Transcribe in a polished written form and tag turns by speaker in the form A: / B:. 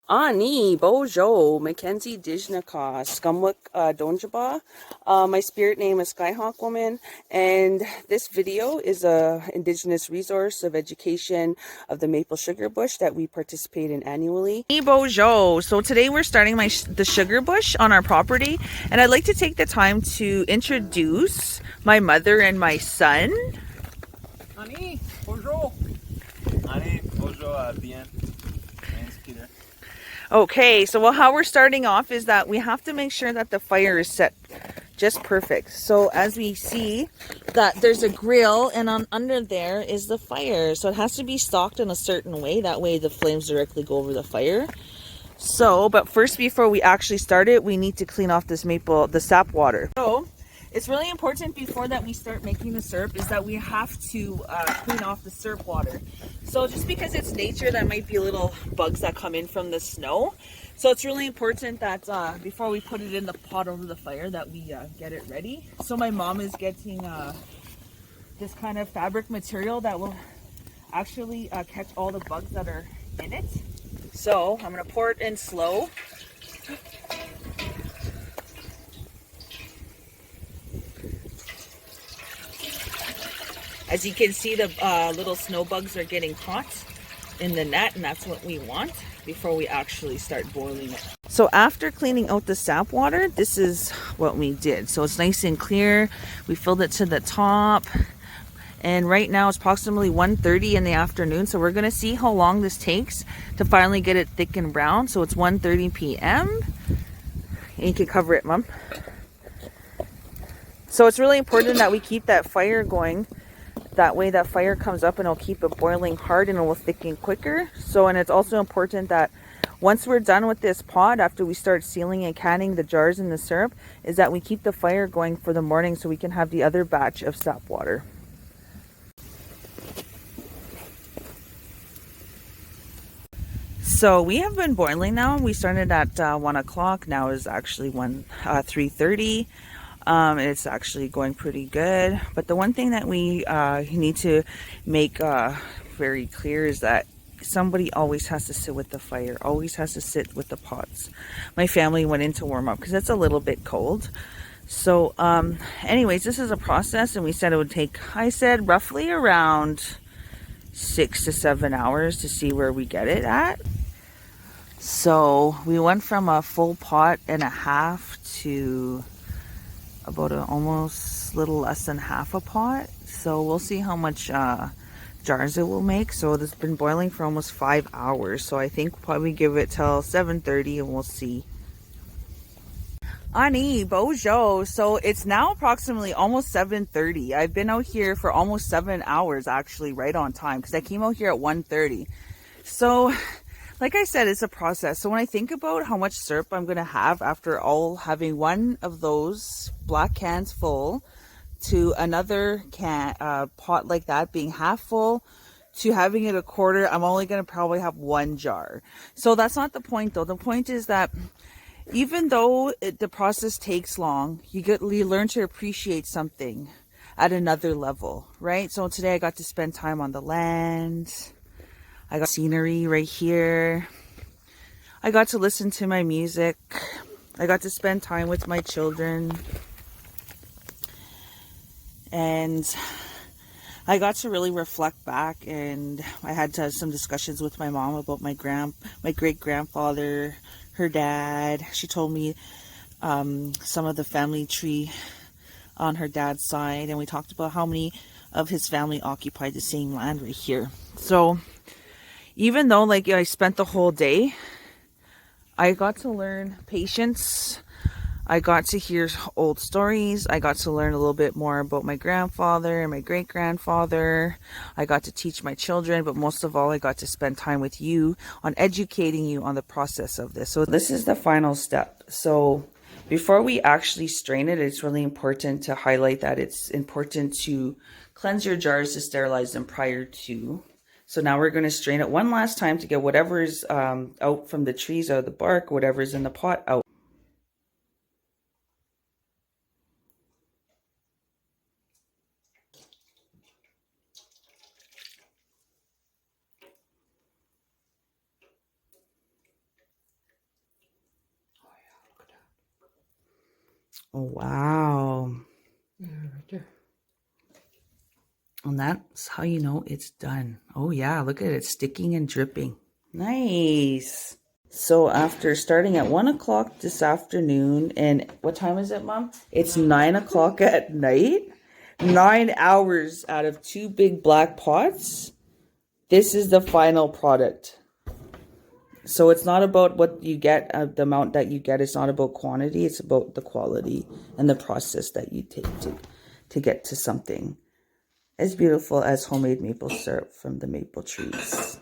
A: Ani, Bojo, Mackenzie Dijnaka, Skumwick Donjaba. My spirit name is Skyhawk Woman, and this video is a Indigenous resource of education of the maple sugar bush that we participate in annually. Ani Bojo. So today we're starting the sugar bush on our property, and I'd like to take the time to introduce my mother and my son.
B: Ani, bonjour. Ani, bonjour, bien. My name's Peter.
A: Okay, so how we're starting off is that we have to make sure that the fire is set just perfect. So as we see that there's a grill and under there is the fire. So it has to be stocked in a certain way. That way the flames directly go over the fire. So, but first before we actually start it, we need to clean off the sap water. So it's really important before that we start making the syrup is that we have to clean off the syrup water. So just because it's nature, there might be little bugs that come in from the snow. So it's really important that before we put it in the pot over the fire that we get it ready. So my mom is getting this kind of fabric material that will actually catch all the bugs that are in it. So I'm going to pour it in slow. As you can see, the little snow bugs are getting caught in the net, and that's what we want before we actually start boiling it. So after cleaning out the sap water, this is what we did. So it's nice and clear. We filled it to the top. And right now it's approximately 1:30 in the afternoon. So we're going to see how long this takes to finally get it thick and brown. So it's 1:30 p.m. And you can cover it, Mom. So it's really important that we keep that fire going. That way that fire comes up and it'll keep it boiling hard and it will thicken quicker. So, and it's also important that once we're done with this pot, after we start sealing and canning the jars in the syrup, is that we keep the fire going for the morning so we can have the other batch of sap water. So we have been boiling now. We started at 1 o'clock. Now is actually 3:30. It's actually going pretty good. But the one thing that we need to make very clear is that somebody always has to sit with the fire, always has to sit with the pots. My family went in to warm up because it's a little bit cold. So anyways, this is a process, and we said it would take, I said, roughly around 6 to 7 hours to see where we get it at. So we went from a full pot and a half to about almost little less than half a pot. So we'll see how much jars it will make. So it's been boiling for almost 5 hours. So I think we'll probably give it till 7:30 and we'll see. Ani, Bojo. So it's now approximately almost 7:30. I've been out here for almost 7 hours, actually, right on time, because I came out here at 1:30. So like I said, it's a process. So when I think about how much syrup I'm going to have after all having one of those black cans full to another pot like that being half full to having it a quarter, I'm only going to probably have one jar. So that's not the point though. The point is that even though the process takes long, you learn to appreciate something at another level, right? So today I got to spend time on the land. I got scenery right here. I got to listen to my music. I got to spend time with my children. And I got to really reflect back, and I had some discussions with my mom about my great-grandfather, her dad. She told me some of the family tree on her dad's side, and we talked about how many of his family occupied the same land right here. So even though like I spent the whole day, I got to learn patience. I got to hear old stories. I got to learn a little bit more about my grandfather and my great-grandfather. I got to teach my children, but most of all, I got to spend time with you on educating you on the process of this. So this is the final step. So before we actually strain it, it's really important to highlight that it's important to cleanse your jars to sterilize them prior to. So now we're going to strain it one last time to get whatever is out from the trees, out of the bark, whatever is in the pot out. Oh, wow.
C: Yeah, right there.
A: And that's how you know it's done. Oh yeah, look at it sticking and dripping. Nice. So after starting at 1 o'clock this afternoon, and what time is it, Mom? It's 9 o'clock at night. 9 hours out of 2 big black pots. This is the final product. So it's not about what you get, the amount that you get. It's not about quantity. It's about the quality and the process that you take to get to something as beautiful as homemade maple syrup from the maple trees.